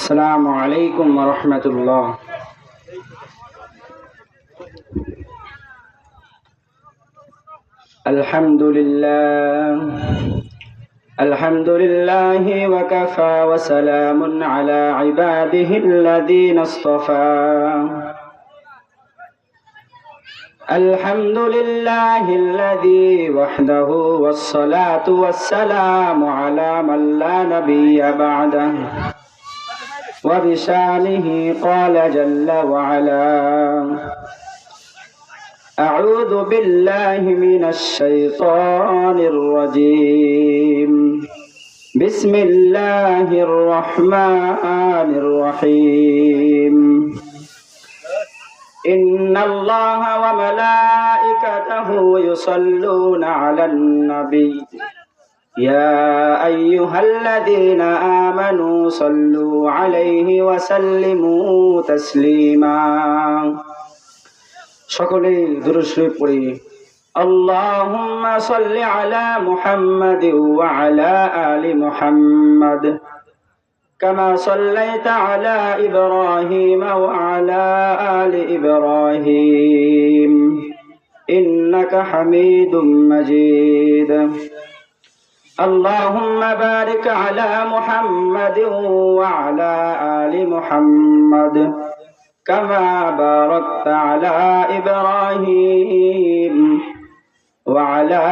السلام عليكم ورحمة الله. الحمد لله وكفى وسلام على عباده الذين اصطفى. الحمد لله الذي وحده والصلاة والسلام على من لا نبي بعده. وبشانه قال جل وعلا: أعوذ بالله من الشيطان الرجيم. بسم الله الرحمن الرحيم. إن الله وملائكته يصلون على النبي يا أيها الذين آمنوا صلوا عليه وسلموا تسليما. সকলেই দুরূদ শরীফ পড়ি। اللهم صل على محمد وعلى آل محمد كما صليت على إبراهيم وعلى آل إبراهيم إنك حميد مجيد. اللهم بارك على محمد وعلى آل محمد كما باركت على إبراهيم وعلى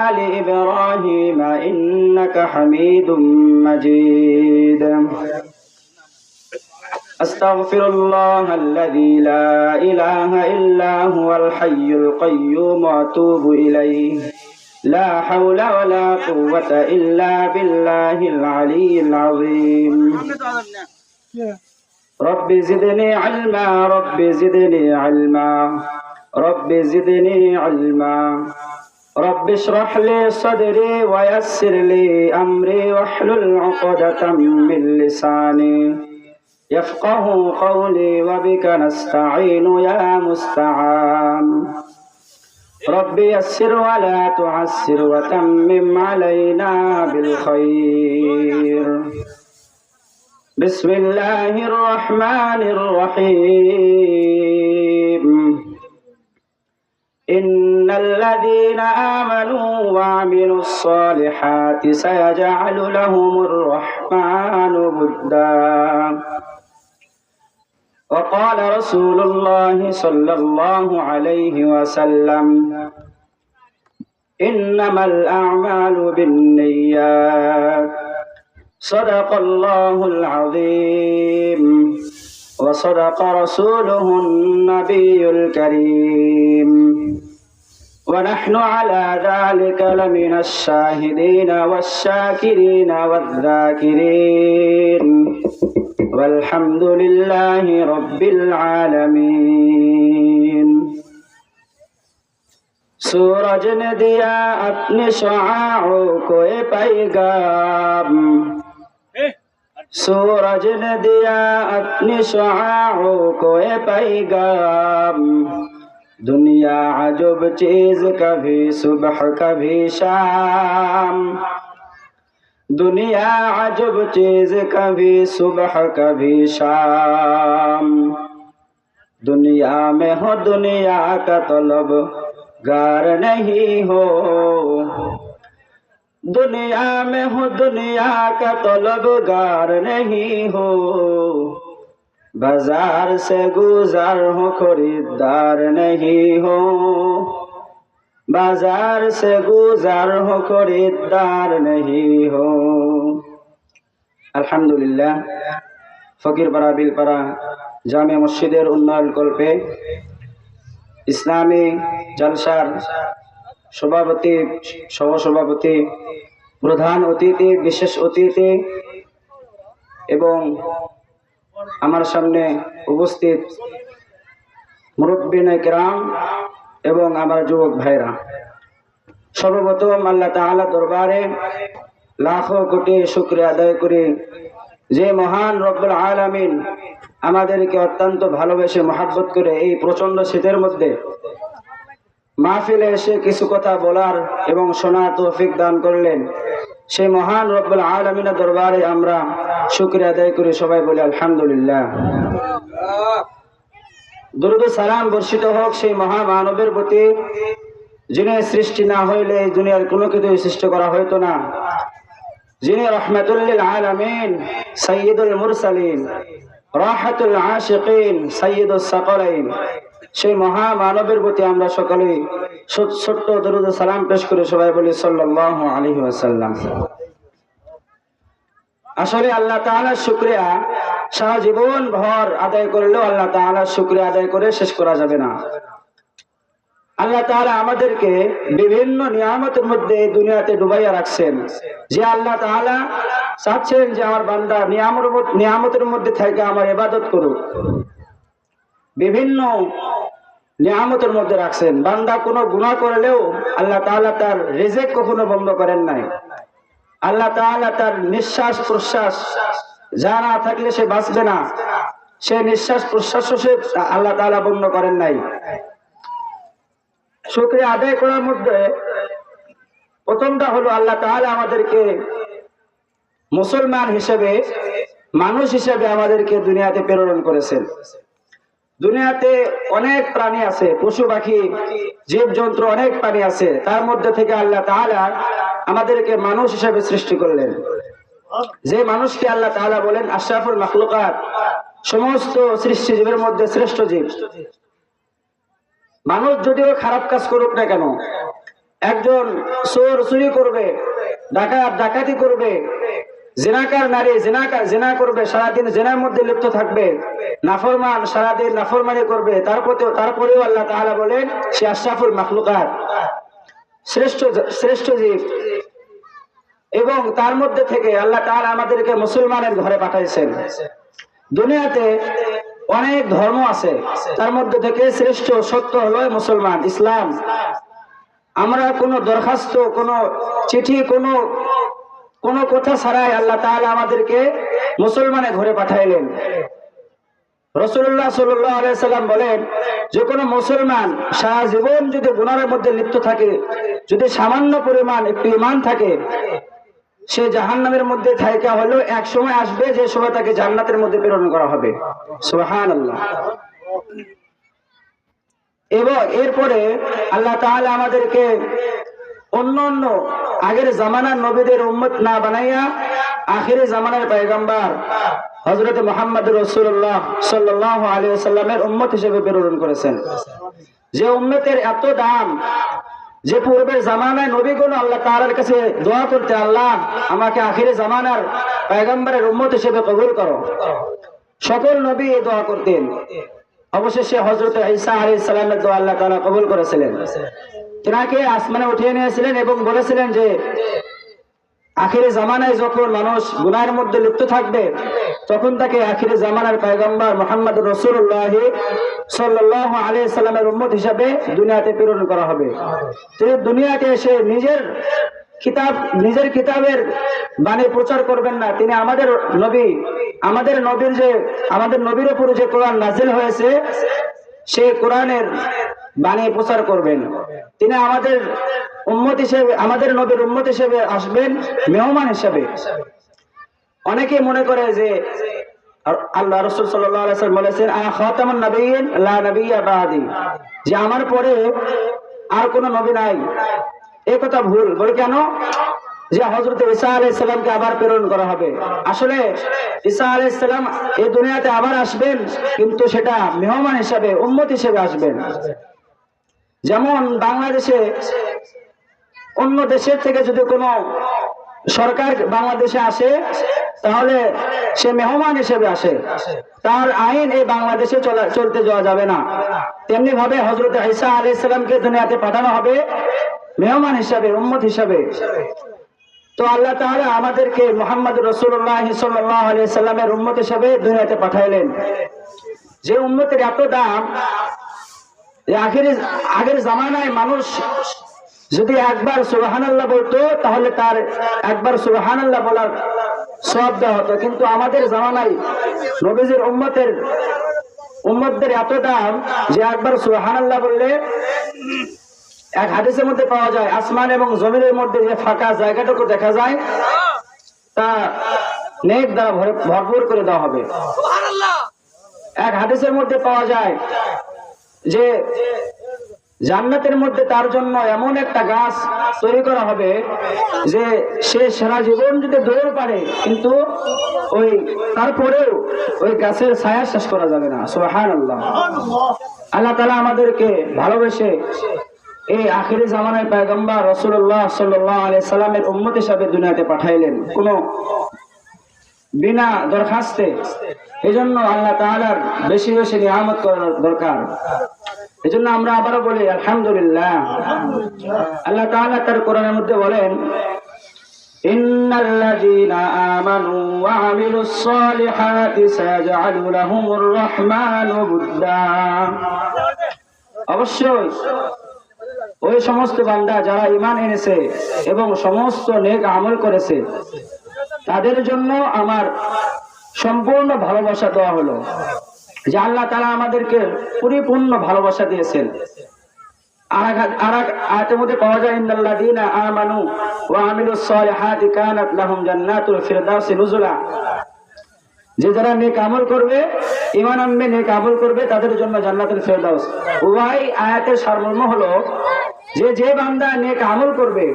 آل إبراهيم إنك حميد مجيد. أستغفر الله الذي لا إله إلا هو الحي القيوم وأتوب إليه. لا حول ولا قوة إلا بالله العلي العظيم. رب زدني علما رب زدني علما رب زدني علما. رب اشرح لي صدري ويسر لي أمري واحلل عقدة من لساني يفقه قولي وبك نستعين يا مستعان. رب يسر ولا تعسر وتمم علينا بالخير. بسم الله الرحمن الرحيم. إن الذين آمنوا وعملوا الصالحات سيجعل لهم الرحمن ودا. وقال رسول الله صلى الله عليه وسلم: إنما الأعمال بالنيات. صدق الله العظيم وصدق رسوله النبي الكريم. ونحن على ذلك لمن الشاهدين والشاكرين والذاكرين والحمد لله رب العالمين. सूरज ने दिया अपने शुआओं को पैगाम. सूरज ने दिया अपने शुआओं को पैगाम. दुनिया अजब चीज कभी सुबह कभी शाम. दुनिया अजब चीज कभी सुबह कभी शाम. दुनिया में हो दुनिया का तलब गार नहीं हो. दुनिया में हो दुनिया का तलबगार नहीं हो. बाजार से गुजार हो खरीदार नहीं हो. बाजार से गुजार हो खरीदार नहीं हो. আলহামদুলিল্লাহ ফকিরপাড়া বিলপাড়া জামে মসজিদের উন্নয়ন কল্পে ইসলামী জলসার সভাপতি সহসভাপতি প্রধান অতিথি বিশেষ অতিথি এবং আমার সামনে উপস্থিত মুরব্বিনে কেরাম এবং আমার যুবক ভাইরা, সর্বপ্রথম আল্লাহ তাআলা দরবারে লাখো কোটি শুকরিয়া আদায় করি যে মহান রব্বুল আলামিন আমাদেরকে অত্যন্ত ভালোবেসে মহব্বত করে এই প্রচন্ড শীতের মধ্যে মাহফিলে এসে কিছু কথা বলার এবং শোনার তৌফিক দান করলেন। সেই মহান রব্বুল আলামিনের দরবারে আমরা শুকরিয়া আদায় করি, সবাই বলি আলহামদুলিল্লাহ। দরুদ ও সালাম বর্ষিত হোক সেই মহামানবের প্রতি, যিনি সৃষ্টি না হইলে এই দুনিয়ার কোনো কিছুই সৃষ্টি করা হইতো না, যিনি রহমাতুল লিল আলামিন, সাইয়্যিদুল মুরসালিন, রাহাতুল আশিকিন, সাইয়্যিদুস সাকালাইন। সেই মহামানবের প্রতি আমরা সকলেই ছোট্ট দরুদ ও সালাম পেশ করে সবাই বলি সাল্লাল্লাহু আলাইহি ওয়াসাল্লাম। আসলে আল্লাহ তাআলার শুকরিয়া সারা জীবন ভর আদায় করলেও আল্লাহ তাআলার শুকরিয়া আদায় করে শেষ করা যাবে না। আল্লাহ তাআলা আমাদেরকে বিভিন্ন নিয়ামতের মধ্যে দুনিয়াতে ডুবাইয়া রাখছেন, যে আল্লাহ তাআলা চাচ্ছেন যে আমার বান্দা নিয়ামতের মধ্যে থেকে আমার ইবাদত করুক। বিভিন্ন নিয়ামতের মধ্যে রাখছেন, বান্দা কোনো গুনাহ করলেও আল্লাহ তাআলা তার রিজিক কখনো বন্ধ করেন নাই। আল্লাহ তাআলা তার নিঃশ্বাস প্রশ্বাস যা না থাকলে সে বাঁচবে না, সে নিঃশ্বাস প্রশ্বাসও সে আল্লাহ তাআলা বন্ধ করেন নাই। শুকরিয়া আদায় করার মধ্যে প্রথমটা হলো আল্লাহ তাআলা আমাদেরকে মুসলমান হিসেবে, মানুষ হিসেবে আমাদেরকে দুনিয়াতে প্রেরণ করেছেন। দুনিয়াতে অনেক প্রাণী আছে, পশু পাখি জীবজন্তু অনেক প্রাণী আছে, তার মধ্যে থেকে আল্লাহ তাআলা আমাদেরকে মানুষ হিসেবে সৃষ্টি করলেন। যে মানুষকে আল্লাহ তাআলা বলেন আশরাফুল মাখলুকাত, সমস্ত সৃষ্টি জীবের মধ্যে শ্রেষ্ঠ জীব। মানুষ যদিও খারাপ কাজ করুক না কেন, একজন চোর চুরি করবে, ডাকাত ডাকাতি করবে, জিনাকার নারী জিনা করবে, সারাদিন জিনার মধ্যে লিপ্ত থাকবে, নাফরমান সারাদিন নাফরমানি করবে, তারপরেও আল্লাহ তাআলা বলেন সে আশরাফুল মাখলুকাত, শ্রেষ্ঠ জীব। এবং তার মধ্যে থেকে আল্লাহ তাআলা আমাদেরকে মুসলমানের ঘরে পাঠাইছেন। দুনিয়াতে অনেক ধর্ম আছে, তার মধ্যে থেকে শ্রেষ্ঠ সত্য হলো মুসলমান, ইসলাম। আমরা কোনো দরখাস্ত, কোনো চিঠি, কোনো কথা ছাড়াই আল্লাহ তাআলা আমাদেরকে মুসলমানের ঘরে পাঠাইলেন। রাসূলুল্লাহ সাল্লাল্লাহু আলাইহি সাল্লাম বলেন যে কোনো মুসলমান সারা জীবন যদি গুনাহের মধ্যে লিপ্ত থাকে, যদি সামান্য পরিমাণ একটু ঈমান থাকে, সে জাহান্নামের মধ্যে থাইকা হলেও এক সময় আসবে যে সময় তাকে জান্নাতের মধ্যে প্রেরণ করা হবে। সুবহানাল্লাহ। এবং এরপরে আল্লাহ তাআলা আমাদেরকে অন্য আগের জামানার নবীদের উম্মত না বানাইয়া আখিরি জামানার পয়গম্বর হযরত মুহাম্মদ রাসূলুল্লাহ সাল্লাল্লাহু আলাইহি ওয়াসাল্লামের উম্মত হিসেবে প্রেরণ করেছেন। যে উম্মতের এত দাম, যে পূর্বের জামানায় নবীগণ আল্লাহ তাআলার কাছে দোয়া করতে, আল্লাহ আমাকে আখিরি জামানার পয়গম্বরের উম্মত হিসেবে কবুল করো। সকল নবী এই দোয়া করতেন। অবশেষে হযরত ঈসা আলাইহিস সালামের দোয়া আল্লাহ তাআলা কবুল করেছিলেন। তিনাকে আসমানে উঠিয়ে নিয়েছিলেন এবং বলেছিলেন যে আখিরি জামানায় যখন মানুষ গুনাহের মধ্যে লিপ্ত থাকবে, তখন তাকে আখিরি জামানার পয়গম্বর মুহাম্মদুর রাসূলুল্লাহ সাল্লাল্লাহু আলাইহি সাল্লামের উম্মত হিসেবে দুনিয়াতে প্রেরণ করা হবে। তিনি দুনিয়াতে এসে নিজের কিতাবের বাণী প্রচার করবেন না। তিনি আমাদের নবীর উপর যে কোরআন নাজিল হয়েছে, সেই কোরআনের বাণী প্রচার করবেন। তিনি আমাদের নবীর উম্মত হিসেবে আসবেন, মেহমান হিসেবে। অনেকে মনে করে যে আল্লাহ রাসূল সাল্লাল্লাহু আলাইহি ওয়াসাল্লাম বলেছেন আনা খাতামুন নবিয়্যিন লা নবিয়্যা বাদি, যে আমার পরে আর কোনো নবী নাই। এই কথা ভুল। বলে কেন? যে হযরত ঈসা আলাইহিস সালামকে আবার প্রেরণ করা হবে। আসলে ঈসা আলাইহিস সালাম এই দুনিয়াতে আবার আসবেন, কিন্তু সেটা মেহমান হিসেবে, উম্মত হিসেবে আসবেন। যেমন বাংলাদেশে অন্য দেশের থেকে যদি কোনো সরকার বাংলাদেশে আসে, তাহলে সে মেহমান হিসেবে আসে, তার আইন এই বাংলাদেশে চলতে যাওয়া যাবে না। তেমনি ভাবে হযরত ঈসা আলাইহিস সালামকে দুনিয়াতে পাঠানো হবে মেহমান হিসেবে, উম্মত হিসেবে। তো আল্লাহ তাআলা আমাদেরকে মুহাম্মদুর রাসূলুল্লাহ সাল্লাল্লাহু আলাইহি সাল্লামের উম্মত হিসেবে দুনিয়াতে পাঠাইলেন। যে উম্মতের এত দাম, আগের জামানায় মানুষ যদি একবার সুবহানাল্লাহ বলতো, তাহলে তার একবার সুবহানাল্লাহ বলার সওয়াব দেওয়া হতো। কিন্তু আমাদের জামানায় নবীজির উম্মতদের এত দাম যে একবার সুবহানাল্লাহ বললে এক হাদিসের মধ্যে পাওয়া যায় আসমান এবং জমিনের মধ্যে যে ফাঁকা জায়গাটুকু দেখা যায় তা নেক দ্বারা ভরপুর করে দেওয়া হবে। এক হাদিসের মধ্যে পাওয়া যায় যে জান্নাতের মধ্যে তার জন্য এমন একটা গাছ তৈরি করা হবে যে সে সারা জীবন যদি দৌড় পারে কিন্তু ওই তারপরেও ওই গাছের ছায়া শেষ করা যাবে না। সুবহানাল্লাহ। আল্লাহ তাআলা আমাদেরকে ভালোবেসে এই আখিরি জামানার পয়গম্বর রাসূলুল্লাহ সাল্লাল্লাহু আলাইহি সাল্লামের উম্মত হিসেবে দুনিয়াতে পাঠাইলেন কোনো বিনা দরখাস্তে। এজন্য আল্লাহ তাআলার বেশি বেশি নিয়ামত করা দরকার। এজন্য আমরা আবারও বলি আলহামদুলিল্লাহ। আল্লাহ তাআলা তার কোরআনের মধ্যে বলেন ইন্নাল্লাযীনা আমানু ওয়া আমিলুস সালিহাতি সায়াজআলু লাহুমুর রাহমানু বুদ্দা। অবশ্যই ওই সমস্ত বান্দা যারা ঈমান এনেছে এবং সমস্ত নেক আমল করেছে তাদের জন্য আমার সম্পূর্ণ ভালোবাসা দেওয়া হলো। যে আল্লাহ তাআলা আমাদেরকে পরিপূর্ণ ভালোবাসা দিয়েছেন। আর এক আয়াতের মধ্যে পাওয়া যায় ইন্নাল্লাযীনা আমানু ওয়া আমিলুস সালিহাতি কানাত লাহুম জান্নাতুল ফিরদাউসি নুজুলা। যে যারা নেক আমল করবে, ঈমান আনবে, নেক আমল করবে তাদের জন্য জান্নাতুল ফিরদাউস। ওই আয়াতের সারমর্ম হলো যে বান্দা নেক আমল করবে,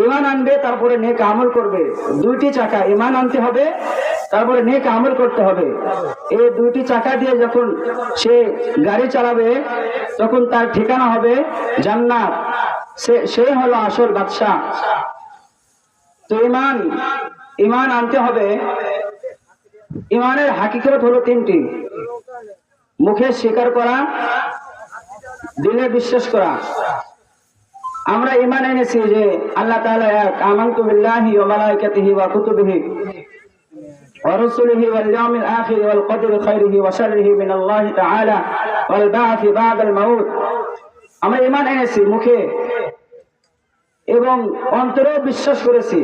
ঈমান আনবে, তারপরে নেক আমল করবে, দুইটি চাকা ঈমান আনতে হবে তারপরে নেক আমল করতে হবে। এই দুইটি চাকা দিয়ে যখন সে গাড়ি চালাবে তখন তার ঠিকানা হবে জান্নাত। সে হলো আসল বাদশা। তো ঈমান আনতে হবে। ঈমানের হাকিকত হলো তিনটি: মুখে স্বীকার করা, দিলে বিশ্বাস করা। আমরা ঈমান এনেছি যে আল্লাহ তাআলা এক, আমানতু বিল্লাহি ওয়া মালাইকাতিহি ওয়া কুতুবিহি ওয়া রুসুলিহি ওয়াল ইয়াউমিল আখির ওয়াল কদরি খাইরিহি ওয়া শাররিহি মিনাল্লাহি তাআলা ওয়াল বা'থি বা'দাল মাউত। আমরা ঈমান এনেছি মুখে এবং অন্তরে বিশ্বাস করেছি,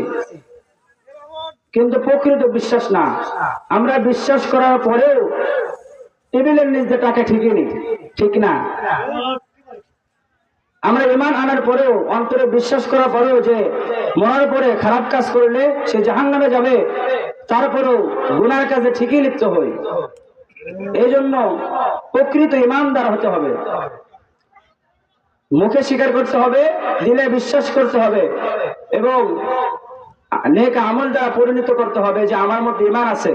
কিন্তু প্রকৃত বিশ্বাস না। আমরা বিশ্বাস করার পরেও টেবিলের নিচে টাকা ঠিকই ঠিক না। আমরা ঈমান আনার পরেও অন্তরে বিশ্বাস করার পরেও যে মরার পরে খারাপ কাজ করলে সে জাহান্নামে যাবে, তারপরেও গুনার কাজে ঠিকই লিপ্ত হই। এই জন্য প্রকৃত ঈমানদার হতে হবে। মুখে স্বীকার করতে হবে, দিলে বিশ্বাস করতে হবে এবং নেক আমল দ্বারা পরিণত করতে হবে যে আমার মধ্যে ঈমান আছে।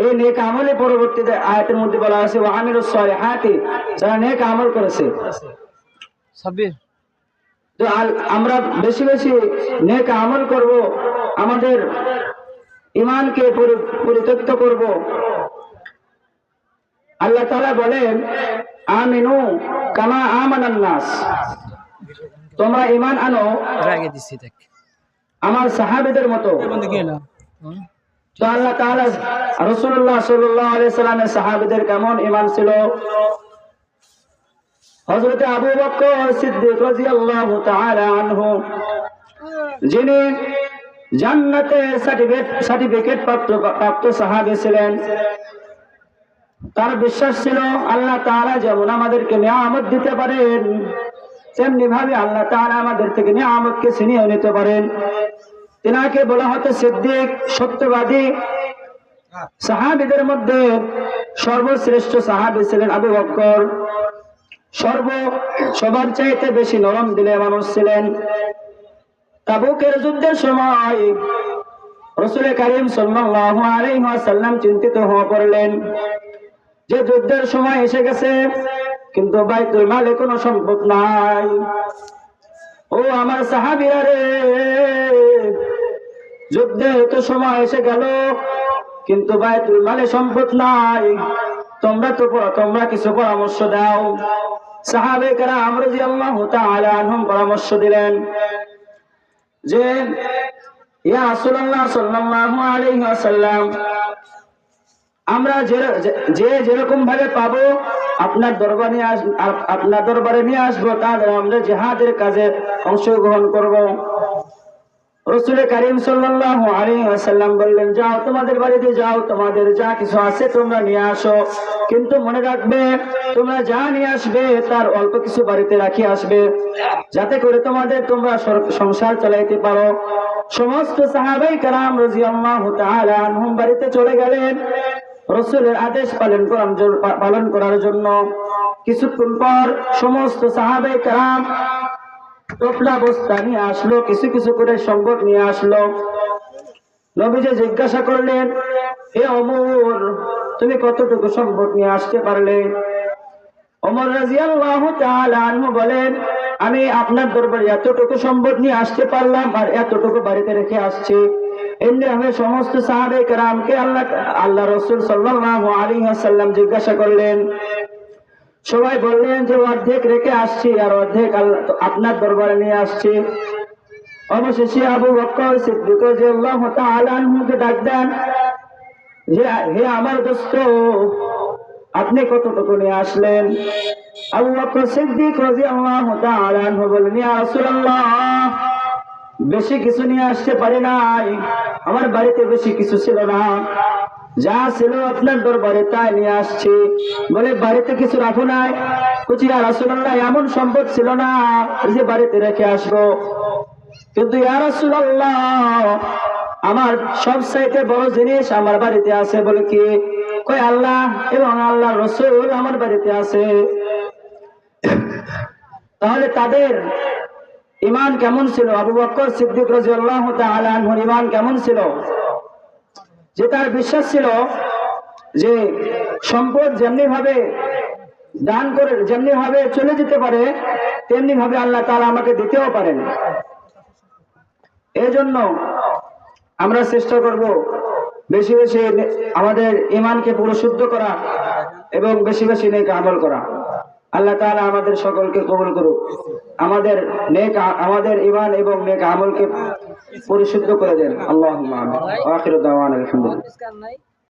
এই নেক আমলে পরবর্তীতে আয়াতের মধ্যে বলা আছে ওয়া আমিলুস সালিহাতি, যারা নেক আমল করেছে। তো আমরা বেশি বেশি নেক আমল করব, আমাদের ঈমানকে পরিত্যক্ত করব। আল্লাহ তাআলা বলেন আমিনু কামা আমানান নাস, তোমরা ঈমান আনো আমার সাহাবীদের মতো। তো আল্লাহ তাআলা রাসূলুল্লাহ সাল্লাল্লাহু আলাইহি সাল্লামের সাহাবীদের কেমন ঈমান ছিল? হযরত আবু বকর সিদ্দিক রাদিয়াল্লাহু তাআলা আনহু, যিনি জান্নাতে সার্টিফিকেট প্রাপ্ত সাহাবী ছিলেন, তার বিশ্বাস ছিল আল্লাহ তাআলা যেমন আমাদেরকে নিয়ামত দিতে পারেন তেমনি ভাবে আল্লাহ তাআলা আমাদের থেকে নিয়ামতকে ছিনিয়ে নিতে পারেন। তিনাকে বলা হতো সিদ্দিক, সত্যবাদী। সাহাবীদের মধ্যে সর্বশ্রেষ্ঠ সাহাবী ছিলেন আবু বকর। সবার চাইতে বেশি নরম দিলের মানুষ ছিলেন। তাবুকের যুদ্ধের সময় রাসূল কারীম সাল্লাল্লাহু আলাইহি ওয়াসাল্লাম চিন্তিত হয়ে পড়লেন যে যুদ্ধের সময় এসে গেছে কিন্তু বাইতুল মালে কোনো সম্পদ নাই। ও আমার সাহাবীরা রে, যুদ্ধে তো সময় এসে গেল কিন্তু বাইতুল মালে সম্পদ নাই, তোমরা কিছু পরামর্শ দাও। সাহাবে কেরাম রাদিয়াল্লাহু তাআলা আনহুম পরামর্শ দিলেন যে ইয়া রাসূলুল্লাহ সাল্লাল্লাহু আলাইহি ওয়াসাল্লাম, আমরা যেরকম ভাবে পাবো আপনার দরবারে নিয়ে আসবো, তাহলে আমরা জিহাদের কাজে অংশগ্রহণ করব। রাসূল কারীম সাল্লাল্লাহু আলাইহি ওয়াসাল্লাম বললেন, যাও তোমাদের বাড়িতে যাও, তোমাদের যা কিছু আছে তোমরা নিয়ে আসো, কিন্তু মনে রাখবে তোমরা যা নিয়ে আসবে তার অল্প কিছু বাড়িতে রাখি আসবে, যাতে করে তোমরা সংসার চালাইতে পারো। সমস্ত সাহাবায়ে কেরাম রাদিয়াল্লাহু তাআলা আনহুম বাড়িতে চলে গেলেন রাসূলের আদেশ পালন করার জন্য। কিছুক্ষণ পর সমস্ত সাহাবায়ে কেরাম টোপলা বস্তা নিয়ে আসলো, কিছু কিছু করে সম্পদ নিয়ে আসলো। নবীজি জিজ্ঞাসা করলেন, হে ওমর, তুমি কতটুকু সম্পদ নিয়ে আসতে পারলে? ওমর রাদিয়াল্লাহু তাআলা আনহু বলেন, আমি আপনার দরবারে এতটুকু সম্পদ নিয়ে আসতে পারলাম আর এতটুকু বাড়িতে রেখে আসছি। এমনি আমি সমস্ত সাহাবায়ে কেরামকে আল্লাহ রাসূল সাল্লাল্লাহু আলাইহি ওয়াসাল্লাম জিজ্ঞাসা করলেন। সবাই বললেন যে অর্ধেক রেখে আসছি আর অর্ধেক আপনার দরবারে নিয়ে আসছি। অবশেষে আবু বকর সিদ্দিক রাদিয়াল্লাহু তাআলা আনহুকে ডাক দেন, যে হে আমার দোস্ত, আপনি কতটুকু নিয়ে আসলেন? আবু বকর সিদ্দিক রাদিয়াল্লাহু তাআলা আনহু বললেন, ইয়া রাসূলুল্লাহ, বেশি কিছু নিয়ে আসতে পারি নাই, আমার বাড়িতে বেশি কিছু ছিল না, যা ছিল আপনার দরবারে তাই নিয়ে আসছি। বলে, বাড়িতে কিছু রাখো নাই? বলছি, ইয়া রাসূলুল্লাহ, এমন সম্পদ ছিল না যে বাড়িতে রেখে আসবো, কিন্তু ইয়া রাসূলুল্লাহ, আমার সবচাইতে বড় জিনিস আমার বাড়িতে আছে। বলে, কি? কই, আল্লাহ এবং আল্লাহর রাসূল আমার বাড়িতে আছে। তাহলে তাদের ঈমান কেমন ছিল? আবু বকর সিদ্দিক রাদিয়াল্লাহু তাআলা আনহুর ঈমান কেমন ছিল? যে তার বিশ্বাস ছিল যে সম্পদ যেমনি ভাবে দান করে, যেমনি ভাবে চলে যেতে পারে, তেমনি ভাবে আল্লাহ তাআলা আমাকে দিতেও পারেন। এই জন্য আমরা চেষ্টা করব বেশি বেশি আমাদের ঈমানকে পরিশুদ্ধ করা এবং বেশি বেশি নেক আমল করা। আল্লাহ তাআলা আমাদের সকলকে কবুল করুক, আমাদের ঈমান এবং নেক আমলকে পরিশুদ্ধ করে দেন। আল্লাহুম্মা আমিন। ওয়া আখিরু দাওয়ানা আলহামদুলিল্লাহ।